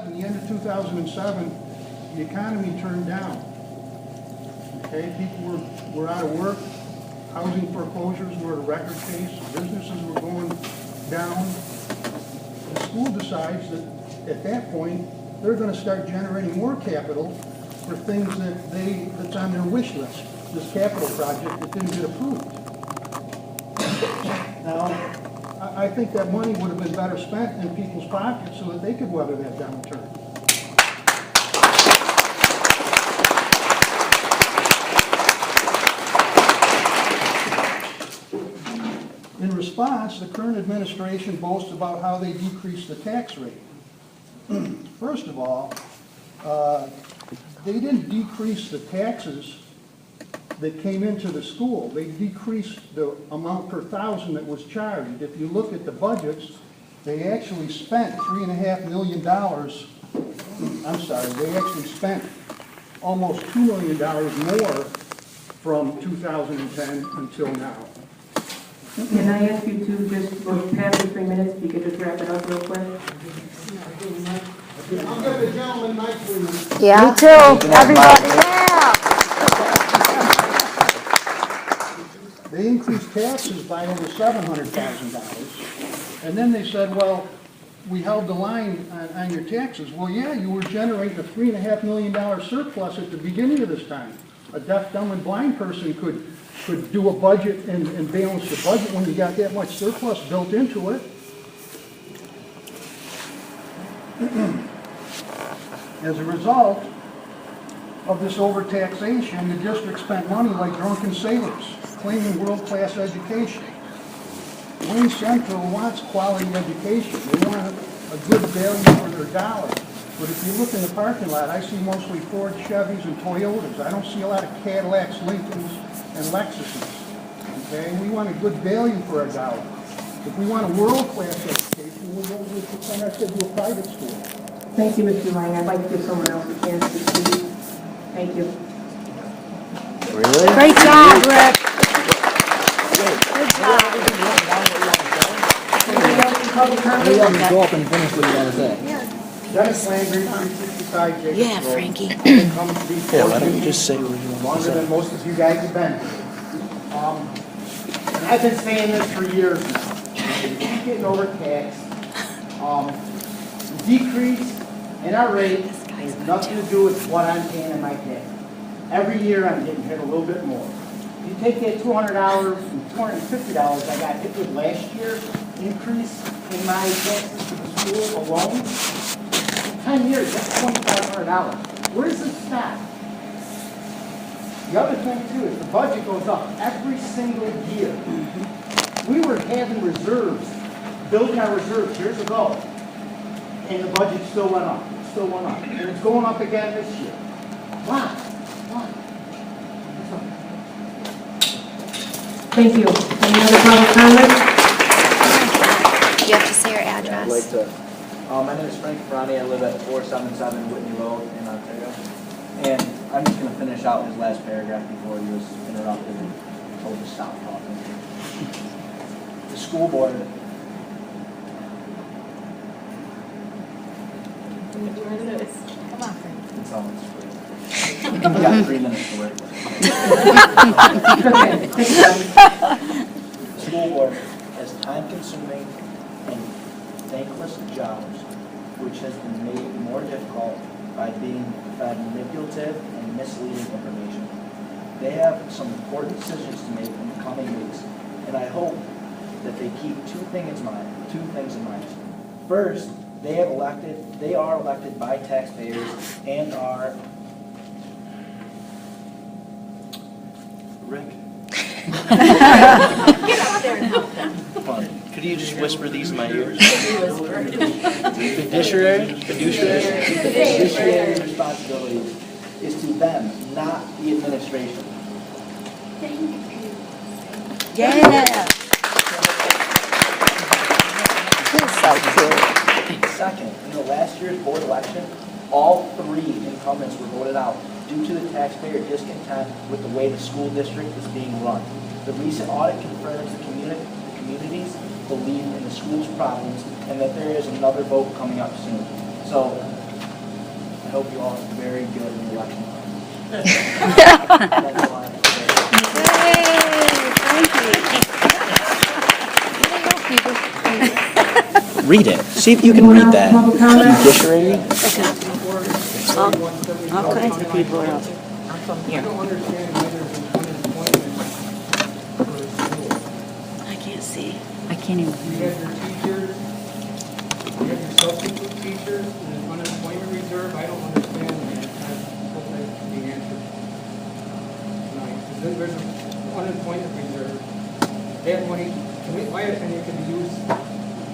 in the end of 2007, the economy turned down. Okay, people were out of work, housing foreclosures were at a record pace, businesses were going down. The school decides that at that point, they're going to start generating more capital for things that's on their wish list. This capital project that didn't get approved. Now, I think that money would have been better spent in people's pockets so that they could weather that downturn. In response, the current administration boasts about how they decreased the tax rate. First of all, they didn't decrease the taxes that came into the school. They decreased the amount per thousand that was charged. If you look at the budgets, they actually spent $3.5 million. I'm sorry, they actually spent almost $2 million more from 2010 until now. Can I ask you to just, we're past the 3 minutes, if you could just wrap it up real quick? I'll give the gentleman mic, please. Yeah. Me too. Everybody, yeah. They increased taxes by over $700,000. And then they said, well, we held the line on your taxes. Well, yeah, you were generating a $3.5 million surplus at the beginning of this time. A deaf, dumb, and blind person could do a budget and balance the budget when you got that much surplus built into it. As a result of this overtaxation, the district spent money like drunken sailors, claiming world-class education. Wayne Central wants quality education. They want a good value for their dollar. But if you look in the parking lot, I see mostly Ford, Chevys, and Toyotas. I don't see a lot of Cadillacs, Lincolns, and Lexuses. Okay, we want a good value for our dollar. If we want a world-class education, we'll send our kid to a private school. Thank you, Mr. Lang. I'd like to give someone else a chance to speak. Thank you. Really? Great job, Rick. Good job. Go up and finish what you want to say. Dennis Landry, 365 Jacobs Yeah, Road. Frankie. Yeah, why don't you just say what you want to Longer say? than most of you guys have been. And I've been saying this for years now. We keep getting overtaxed. The decrease in our rate has nothing to do with what I'm paying in my tax. Every year I'm getting hit a little bit more. You take that $200 and $250 I got hit with last year, increase in my taxes to the school alone, 10 years, that's $2,500. Where does it stop? The other thing too is the budget goes up every single year. We were having reserves, building our reserves years ago, and the budget still went up, still went up. And it's going up again this year. Why? Why? Thank you. Any other public comment? You have to say your address. I'd like to. My name is Frank Ferrani. I live at 477 Whitney Road in Ontario. And I'm just going to finish out his last paragraph before he was interrupted and told to stop talking. The school board. Come on, Frank. It's almost free. You got 3 minutes to work with. The school board has time-consuming and thankless jobs, which has been made more difficult by being fed manipulative and misleading information. They have some important decisions to make in the coming weeks, and I hope that they keep two things in mind. First, they are elected by taxpayers and are Rick. Get out there and help them. Could you just whisper these in my ears? Fiduciary responsibility is to them, not the administration. Yeah. So cute. Second, in the last year's board election, all 3 incumbents were voted out due to the taxpayer discontent with the way the school district is being run. The recent audit confirms the communities believe in the school's problems and that there is another vote coming up soon. So I hope you all are very good in the election. That's all I have to say. Read it. See if you can read that. Public comment? Judiciary. All kinds of people are up. I don't understand why there's an unemployment for school. I can't see. I can't even. You have your teachers, you have your substitute teachers, and an unemployment reserve. I don't understand that. I hope that can be answered tonight. Then there's an unemployment reserve. That money, why, and it can be used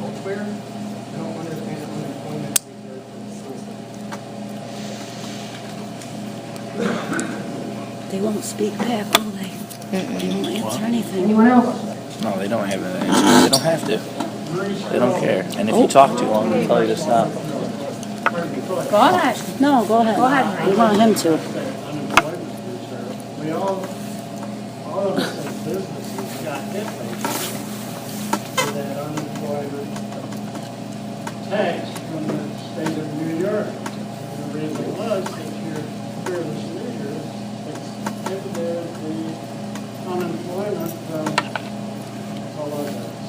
elsewhere? I don't understand the unemployment reserve for the school. They won't speak back, will they? They won't answer anything. Anyone else? No, they don't have an answer. They don't have to. They don't care. And if you talk too long, they'll tell you to stop. Go ahead. No, go ahead. Go ahead. We want him to. We all of us as businesses got hit by that unemployment tax from the state of New York. And the reason was that your fearless leaders exhibited the unemployment from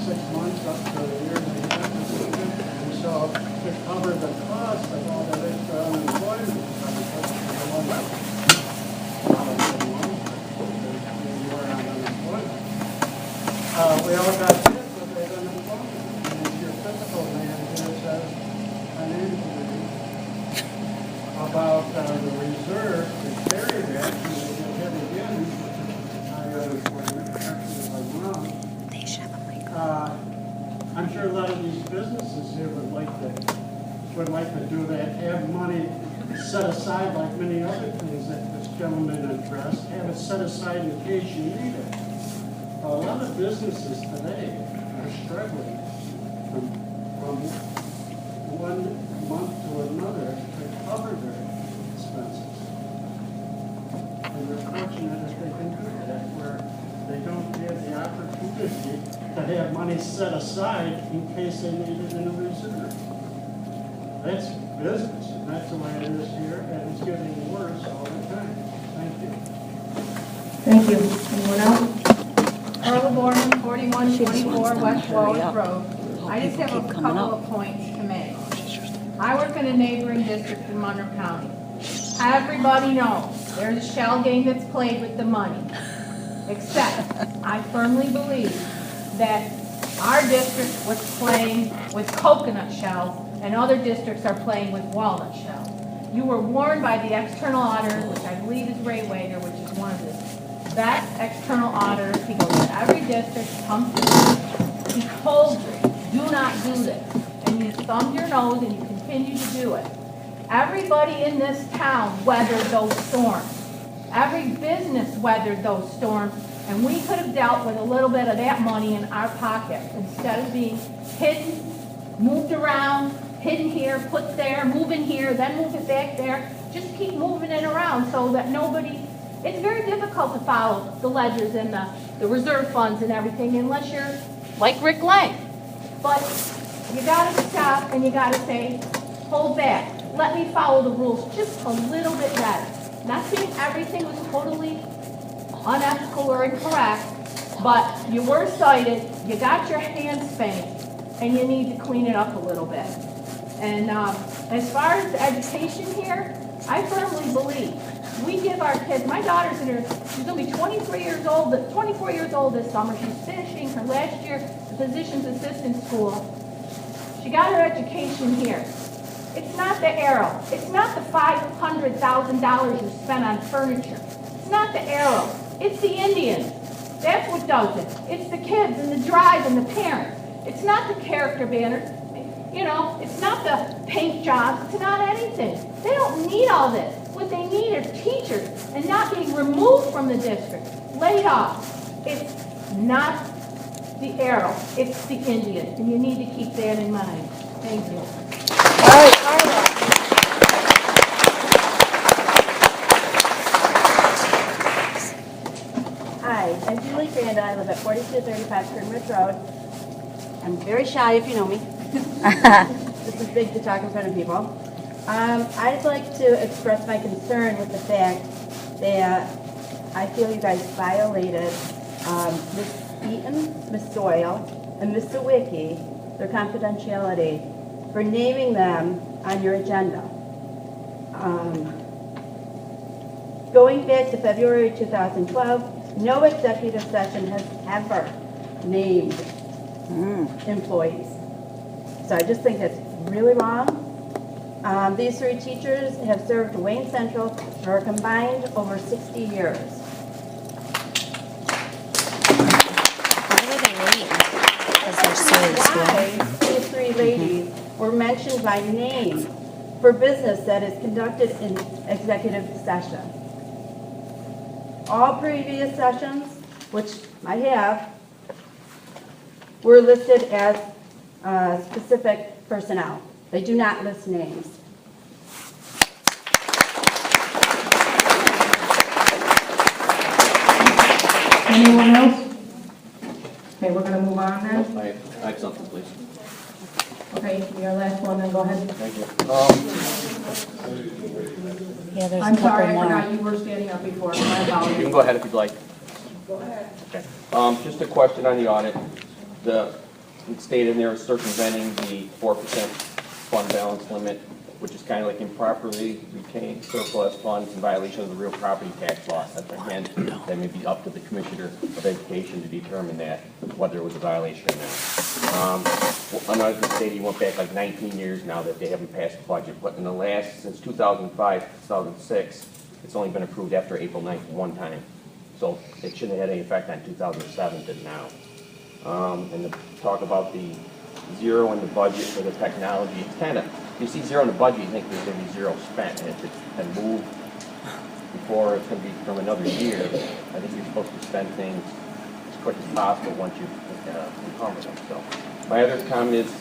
6 months up to a year and a half. And so to cover the cost of all that extra unemployment, we all got hit with that unemployment. And if your fiscal man here says financially about the reserve to carry that, and we get hit again, higher unemployment, actually, if I'm wrong. I'm sure a lot of these businesses here would like to do that, have money set aside like many other things that this gentleman addressed, have it set aside in case you need it. A lot of businesses today are struggling from one month to another to cover their expenses. And they're fortunate if they can do that, where they don't have the opportunity to have money set aside in case they need it in a reserve. That's business, and that's the way it is here, and it's getting worse all the time. Thank you. Thank you. Anyone else? Earl Borman, 4124 them to West hurry Wallace up. Road. I just have People a keep coming couple up. of points to make. I work in a neighboring district in Monroe County. Everybody knows there's a shell game that's played with the money. Except, I firmly believe that our district was playing with coconut shells and other districts are playing with walnut shells. You were warned by the external auditor, which I believe is Ray Wager, which is one of the best external auditors. He goes to every district, comes to me. He told you, do not do this. And you thumbed your nose and you continue to do it. Everybody in this town weathered those storms. Every business weathered those storms, and we could have dealt with a little bit of that money in our pocket instead of being hidden, moved around, hidden here, put there, moving here, then move it back there. Just keep moving it around so that nobody, it's very difficult to follow the ledgers and the reserve funds and everything unless you're like Rick Lang. But you gotta stop and you gotta say, hold back. Let me follow the rules just a little bit better. Not saying everything was totally unethical or incorrect, but you were cited, you got your hands spanked, and you need to clean it up a little bit. And as far as education here, I firmly believe we give our kids, my daughter's in her, she's gonna be 24 years old this summer. She's finishing her last year at the physician's assistant school. She got her education here. It's not the arrow. It's not the $500,000 you spent on furniture. It's not the arrow. It's the Indians. That's what does it. It's the kids and the drive and the parents. It's not the character banners. You know, it's not the paint jobs. It's not anything. They don't need all this. What they need are teachers and not being removed from the district, laid off. It's not the arrow. It's the Indians. And you need to keep that in mind. Thank you. Hi, I'm Julie Granda. I live at 4235 Primrose Road. I'm very shy if you know me. This is big to talk in front of people. I'd like to express my concern with the fact that I feel you guys violated Ms. Eaton, Ms. Doyle, and Ms. Sawicki, their confidentiality, for naming them on your agenda. Going back to February 2012, no executive session has ever named employees. So I just think that's really wrong. These three teachers have served Wayne Central for a combined over 60 years. Why were they late? Because they're so Why these three ladies were mentioned by name for business that is conducted in executive session. All previous sessions, which I have, were listed as specific personnel. They do not list names. Anyone else? Okay, we're gonna move on then. I have something, please. Okay, your last one, then go ahead. Thank you. Yeah, there's a I'm sorry, couple I more. forgot you were standing up before. My You apologies. can go ahead if you'd like. Go ahead. Okay. Just a question on the audit. It stated in there circumventing the 4% fund balance limit, which is kind of like improperly retained surplus funds in violation of the real property tax law. That's again, that may be up to the Commissioner of Education to determine that, whether it was a violation or not. Another state, you went back like 19 years now that they haven't passed the budget, but in the last, since 2005, 2006, it's only been approved after April 9th one time. So it shouldn't have had any effect on 2007 to now. And to talk about the zero in the budget for the technology, it's kind of, you see zero in the budget, you think there's going to be zero spent, and if it's been moved before it's going to be from another year, I think you're supposed to spend things as quick as possible once you encumber them. So my other comment is,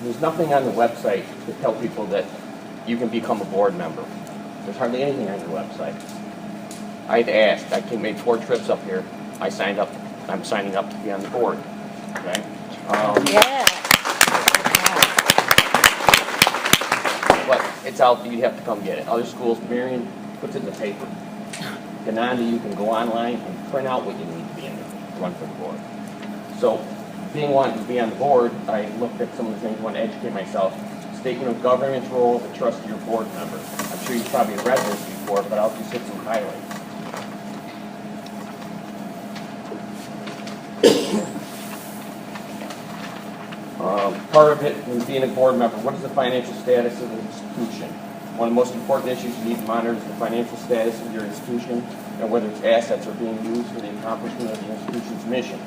there's nothing on the website to tell people that you can become a board member. There's hardly anything on your website. I'd asked, I made 4 trips up here, I signed up, I'm signing up to be on the board, okay? Yeah. But it's out there, you have to come get it. Other schools, Marion puts it in the paper. Gananda, you can go online and print out what you need to be in there, to run for the board. So, being wanting to be on the board, I looked at some of the things I want to educate myself. Statement of government's role of a trustee or board member. I'm sure you've probably read this before, but I'll just hit some highlights. Part of it is being a board member. What is the financial status of the institution? One of the most important issues you need to monitor is the financial status of your institution and whether its assets are being used for the accomplishment of the institution's mission.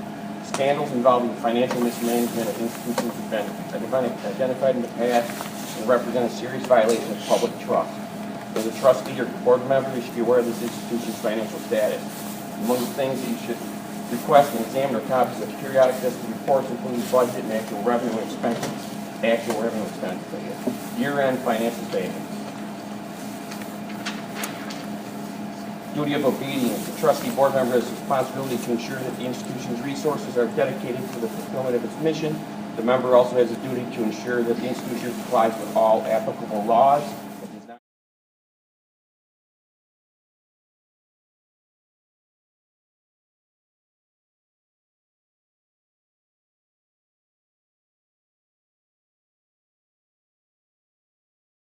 Scandals involving financial mismanagement of institutions have been identified in the past and represent a serious violation of public trust. As a trustee or board member, you should be aware of this institution's financial status. Among the things that you should request and examine are copies of periodic fiscal reports, including budget and actual revenue and expenses. Year-end financial statements. Duty of obedience. The trustee board member has a responsibility to ensure that the institution's resources are dedicated to the fulfillment of its mission. The member also has a duty to ensure that the institution complies with all applicable laws.